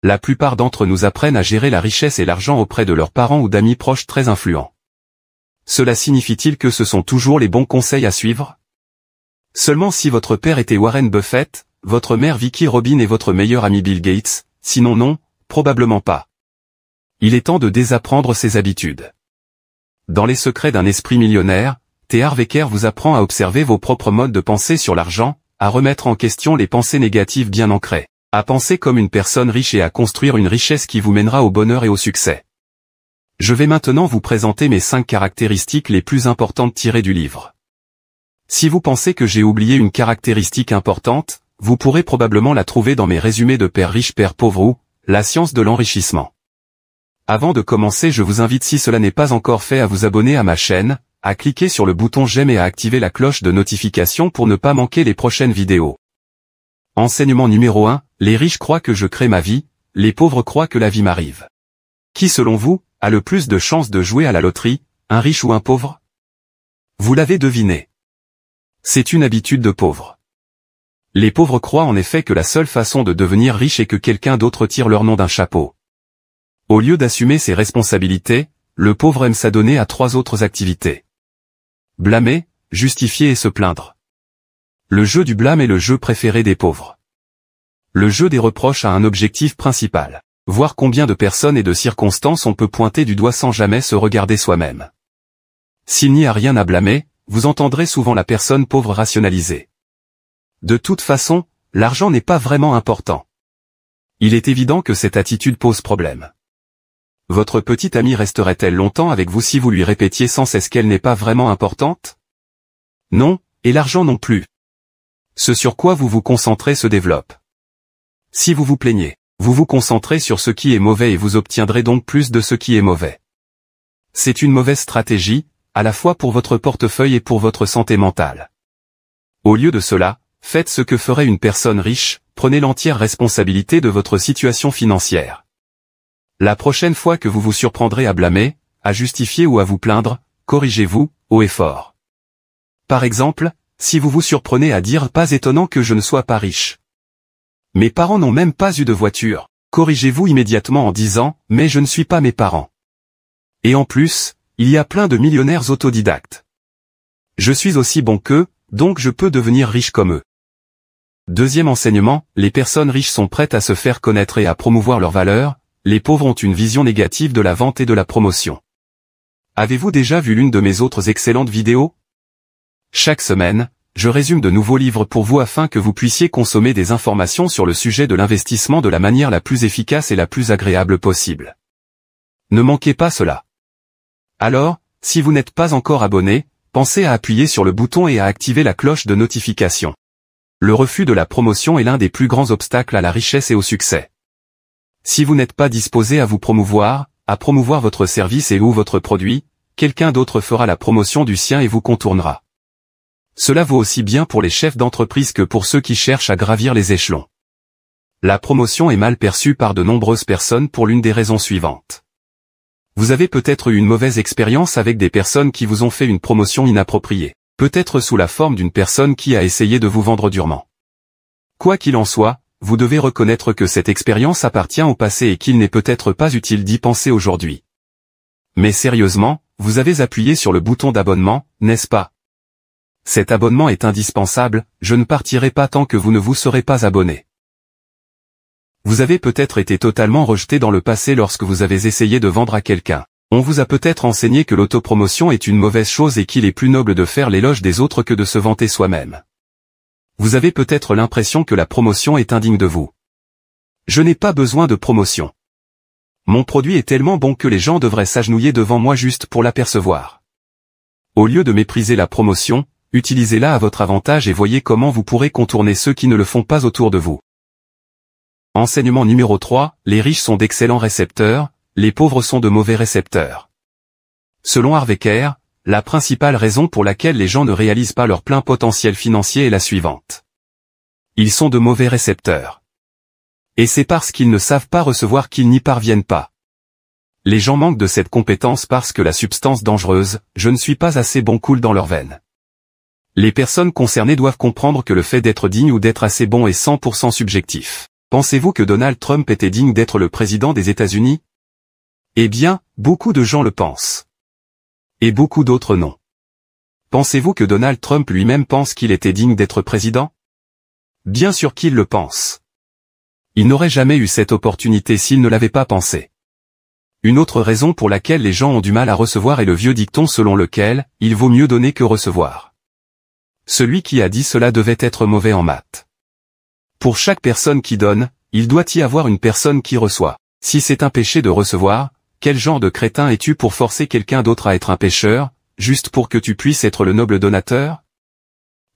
La plupart d'entre nous apprennent à gérer la richesse et l'argent auprès de leurs parents ou d'amis proches très influents. Cela signifie-t-il que ce sont toujours les bons conseils à suivre? Seulement si votre père était Warren Buffett, votre mère Vicky Robin et votre meilleur ami Bill Gates, sinon non, probablement pas. Il est temps de désapprendre ces habitudes. Dans les secrets d'un esprit millionnaire, T. Harv Eker vous apprend à observer vos propres modes de pensée sur l'argent, à remettre en question les pensées négatives bien ancrées, à penser comme une personne riche et à construire une richesse qui vous mènera au bonheur et au succès. Je vais maintenant vous présenter mes 5 caractéristiques les plus importantes tirées du livre. Si vous pensez que j'ai oublié une caractéristique importante, vous pourrez probablement la trouver dans mes résumés de Père riche, Père pauvre ou La science de l'enrichissement. Avant de commencer, je vous invite, si cela n'est pas encore fait, à vous abonner à ma chaîne, à cliquer sur le bouton j'aime et à activer la cloche de notification pour ne pas manquer les prochaines vidéos. Enseignement numéro 1, les riches croient que je crée ma vie, les pauvres croient que la vie m'arrive. Qui selon vous, a le plus de chances de jouer à la loterie, un riche ou un pauvre? Vous l'avez deviné. C'est une habitude de pauvre. Les pauvres croient en effet que la seule façon de devenir riche est que quelqu'un d'autre tire leur nom d'un chapeau. Au lieu d'assumer ses responsabilités, le pauvre aime s'adonner à 3 autres activités. Blâmer, justifier et se plaindre. Le jeu du blâme est le jeu préféré des pauvres. Le jeu des reproches a un objectif principal. Voir combien de personnes et de circonstances on peut pointer du doigt sans jamais se regarder soi-même. S'il n'y a rien à blâmer, vous entendrez souvent la personne pauvre rationaliser. De toute façon, l'argent n'est pas vraiment important. Il est évident que cette attitude pose problème. Votre petite amie resterait-elle longtemps avec vous si vous lui répétiez sans cesse qu'elle n'est pas vraiment importante? Non, et l'argent non plus. Ce sur quoi vous vous concentrez se développe. Si vous vous plaignez, vous vous concentrez sur ce qui est mauvais et vous obtiendrez donc plus de ce qui est mauvais. C'est une mauvaise stratégie, à la fois pour votre portefeuille et pour votre santé mentale. Au lieu de cela, faites ce que ferait une personne riche, prenez l'entière responsabilité de votre situation financière. La prochaine fois que vous vous surprendrez à blâmer, à justifier ou à vous plaindre, corrigez-vous, haut et fort. Par exemple, si vous vous surprenez à dire « pas étonnant que je ne sois pas riche. Mes parents n'ont même pas eu de voiture », corrigez-vous immédiatement en disant « mais je ne suis pas mes parents. Et en plus, il y a plein de millionnaires autodidactes. Je suis aussi bon qu'eux, donc je peux devenir riche comme eux. » Deuxième enseignement, les personnes riches sont prêtes à se faire connaître et à promouvoir leurs valeurs. Les pauvres ont une vision négative de la vente et de la promotion. Avez-vous déjà vu l'une de mes autres excellentes vidéos? Chaque semaine, je résume de nouveaux livres pour vous afin que vous puissiez consommer des informations sur le sujet de l'investissement de la manière la plus efficace et la plus agréable possible. Ne manquez pas cela. Alors, si vous n'êtes pas encore abonné, pensez à appuyer sur le bouton et à activer la cloche de notification. Le refus de la promotion est l'un des plus grands obstacles à la richesse et au succès. Si vous n'êtes pas disposé à vous promouvoir, à promouvoir votre service et ou votre produit, quelqu'un d'autre fera la promotion du sien et vous contournera. Cela vaut aussi bien pour les chefs d'entreprise que pour ceux qui cherchent à gravir les échelons. La promotion est mal perçue par de nombreuses personnes pour l'une des raisons suivantes. Vous avez peut-être eu une mauvaise expérience avec des personnes qui vous ont fait une promotion inappropriée, peut-être sous la forme d'une personne qui a essayé de vous vendre durement. Quoi qu'il en soit, vous devez reconnaître que cette expérience appartient au passé et qu'il n'est peut-être pas utile d'y penser aujourd'hui. Mais sérieusement, vous avez appuyé sur le bouton d'abonnement, n'est-ce pas? Cet abonnement est indispensable, je ne partirai pas tant que vous ne vous serez pas abonné. Vous avez peut-être été totalement rejeté dans le passé lorsque vous avez essayé de vendre à quelqu'un. On vous a peut-être enseigné que l'autopromotion est une mauvaise chose et qu'il est plus noble de faire l'éloge des autres que de se vanter soi-même. Vous avez peut-être l'impression que la promotion est indigne de vous. Je n'ai pas besoin de promotion. Mon produit est tellement bon que les gens devraient s'agenouiller devant moi juste pour l'apercevoir. Au lieu de mépriser la promotion, utilisez-la à votre avantage et voyez comment vous pourrez contourner ceux qui ne le font pas autour de vous. Enseignement numéro 3, les riches sont d'excellents récepteurs, les pauvres sont de mauvais récepteurs. Selon Harv Eker, la principale raison pour laquelle les gens ne réalisent pas leur plein potentiel financier est la suivante. Ils sont de mauvais récepteurs. Et c'est parce qu'ils ne savent pas recevoir qu'ils n'y parviennent pas. Les gens manquent de cette compétence parce que la substance dangereuse, je ne suis pas assez bon, coule dans leurs veines. Les personnes concernées doivent comprendre que le fait d'être digne ou d'être assez bon est 100% subjectif. Pensez-vous que Donald Trump était digne d'être le président des États-Unis? Eh bien, beaucoup de gens le pensent. Et beaucoup d'autres non. Pensez-vous que Donald Trump lui-même pense qu'il était digne d'être président? Bien sûr qu'il le pense. Il n'aurait jamais eu cette opportunité s'il ne l'avait pas pensé. Une autre raison pour laquelle les gens ont du mal à recevoir est le vieux dicton selon lequel « il vaut mieux donner que recevoir ». Celui qui a dit cela devait être mauvais en maths. Pour chaque personne qui donne, il doit y avoir une personne qui reçoit. Si c'est un péché de recevoir, quel genre de crétin es-tu pour forcer quelqu'un d'autre à être un pécheur, juste pour que tu puisses être le noble donateur?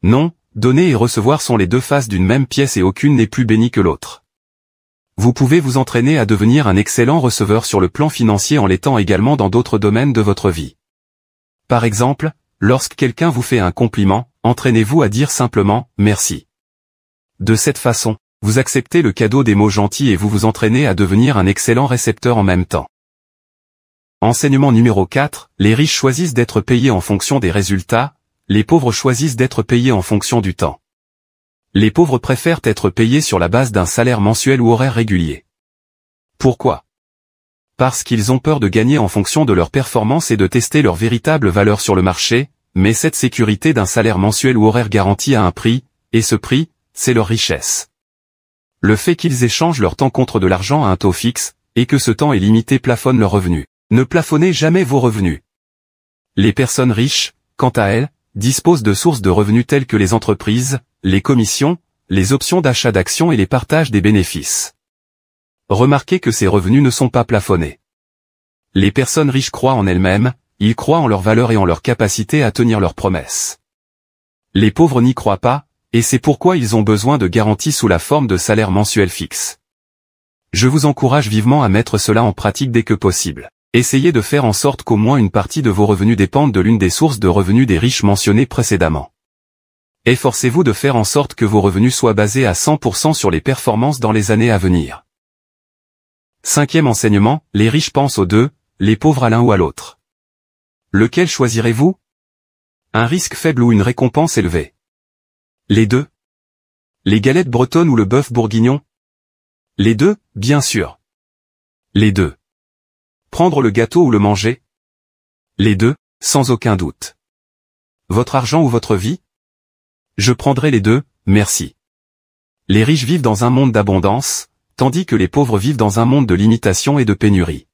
Non, donner et recevoir sont les deux faces d'une même pièce et aucune n'est plus bénie que l'autre. Vous pouvez vous entraîner à devenir un excellent receveur sur le plan financier en l'étant également dans d'autres domaines de votre vie. Par exemple, lorsque quelqu'un vous fait un compliment, entraînez-vous à dire simplement « merci ». De cette façon, vous acceptez le cadeau des mots gentils et vous vous entraînez à devenir un excellent récepteur en même temps. Enseignement numéro 4, les riches choisissent d'être payés en fonction des résultats, les pauvres choisissent d'être payés en fonction du temps. Les pauvres préfèrent être payés sur la base d'un salaire mensuel ou horaire régulier. Pourquoi? Parce qu'ils ont peur de gagner en fonction de leur performance et de tester leur véritable valeur sur le marché, mais cette sécurité d'un salaire mensuel ou horaire garanti a un prix, et ce prix, c'est leur richesse. Le fait qu'ils échangent leur temps contre de l'argent à un taux fixe, et que ce temps est limité plafonne leurs revenus. Ne plafonnez jamais vos revenus. Les personnes riches, quant à elles, disposent de sources de revenus telles que les entreprises, les commissions, les options d'achat d'actions et les partages des bénéfices. Remarquez que ces revenus ne sont pas plafonnés. Les personnes riches croient en elles-mêmes, ils croient en leur valeur et en leur capacité à tenir leurs promesses. Les pauvres n'y croient pas, et c'est pourquoi ils ont besoin de garanties sous la forme de salaires mensuels fixes. Je vous encourage vivement à mettre cela en pratique dès que possible. Essayez de faire en sorte qu'au moins une partie de vos revenus dépende de l'une des sources de revenus des riches mentionnées précédemment. Efforcez-vous de faire en sorte que vos revenus soient basés à 100% sur les performances dans les années à venir. Cinquième enseignement, les riches pensent aux deux, les pauvres à l'un ou à l'autre. Lequel choisirez-vous? Un risque faible ou une récompense élevée? Les deux? Les galettes bretonnes ou le bœuf bourguignon? Les deux, bien sûr. Les deux. Prendre le gâteau ou le manger? Les deux, sans aucun doute. Votre argent ou votre vie? Je prendrai les deux, merci. Les riches vivent dans un monde d'abondance, tandis que les pauvres vivent dans un monde de limitation et de pénurie.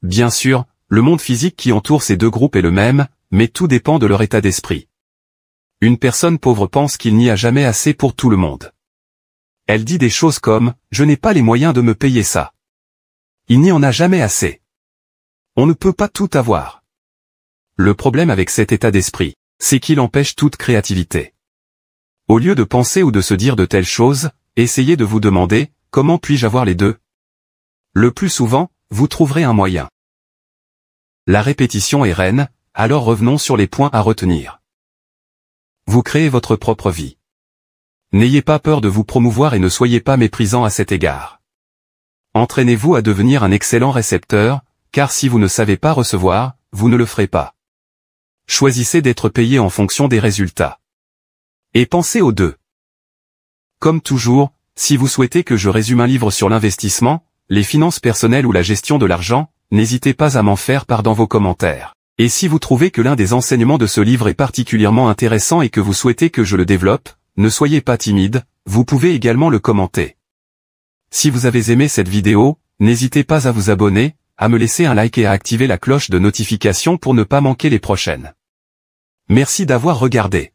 Bien sûr, le monde physique qui entoure ces deux groupes est le même, mais tout dépend de leur état d'esprit. Une personne pauvre pense qu'il n'y a jamais assez pour tout le monde. Elle dit des choses comme « Je n'ai pas les moyens de me payer ça ». Il n'y en a jamais assez. On ne peut pas tout avoir. Le problème avec cet état d'esprit, c'est qu'il empêche toute créativité. Au lieu de penser ou de se dire de telles choses, essayez de vous demander « Comment puis-je avoir les deux ?» Le plus souvent, vous trouverez un moyen. La répétition est reine, alors revenons sur les points à retenir. Vous créez votre propre vie. N'ayez pas peur de vous promouvoir et ne soyez pas méprisant à cet égard. Entraînez-vous à devenir un excellent récepteur, car si vous ne savez pas recevoir, vous ne le ferez pas. Choisissez d'être payé en fonction des résultats. Et pensez aux deux. Comme toujours, si vous souhaitez que je résume un livre sur l'investissement, les finances personnelles ou la gestion de l'argent, n'hésitez pas à m'en faire part dans vos commentaires. Et si vous trouvez que l'un des enseignements de ce livre est particulièrement intéressant et que vous souhaitez que je le développe, ne soyez pas timide, vous pouvez également le commenter. Si vous avez aimé cette vidéo, n'hésitez pas à vous abonner, à me laisser un like et à activer la cloche de notification pour ne pas manquer les prochaines. Merci d'avoir regardé.